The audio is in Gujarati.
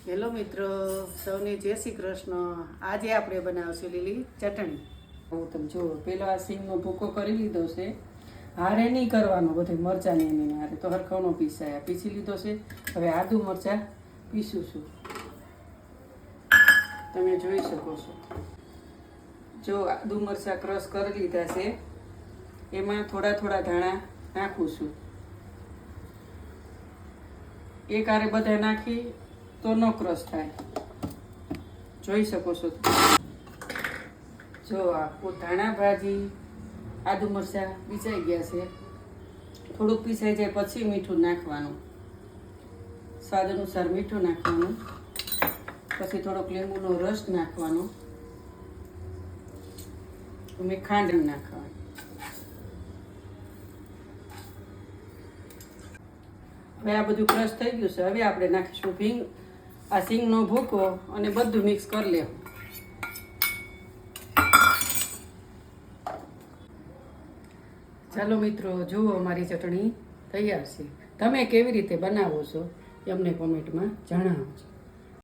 હેલો મિત્રો, સૌને જય શ્રી કૃષ્ણ। આજે આપણે બનાવશું લીલી ચટણી। હું તમે જુઓ, પેલો આ સિંગનો ભૂકો કરી લીધો છે। હારે નહીં કરવાનો, બધું મરચાંની એની હારે તો હરખો પીસાય પીસી લીધો છે। હવે આદુ મરચાં પીસું છું, તમે જોઈ શકો છો। જો આદુ મરચાં ક્રશ કરી લીધા છે, એમાં થોડા થોડા ધાણા નાખું છું। એક હારે બધા નાખી તો ન ક્રશ થાય, જોઈ શકો છો। જો આ ધાણા ભાજી આદુ મરચાં પીસાઈ ગયા છે। થોડુંક પીસાઈ જાય પછી મીઠું નાખવાનું, સ્વાદ અનુસાર મીઠું નાખવાનું, પછી થોડોક લીંબુનો રસ નાખવાનો, મેં ખાંડ નાખવાની। હવે આ બધું ક્રશ થઈ ગયું છે। હવે આપણે નાખીશું ભીંગ, આ સિંગનો ભૂકો અને બધું મિક્સ કરી લેવું। ચાલો મિત્રો, જુઓ અમારી ચટણી તૈયાર છે। તમે કેવી રીતે બનાવો છો એ અમને કોમેન્ટમાં જણાવજો।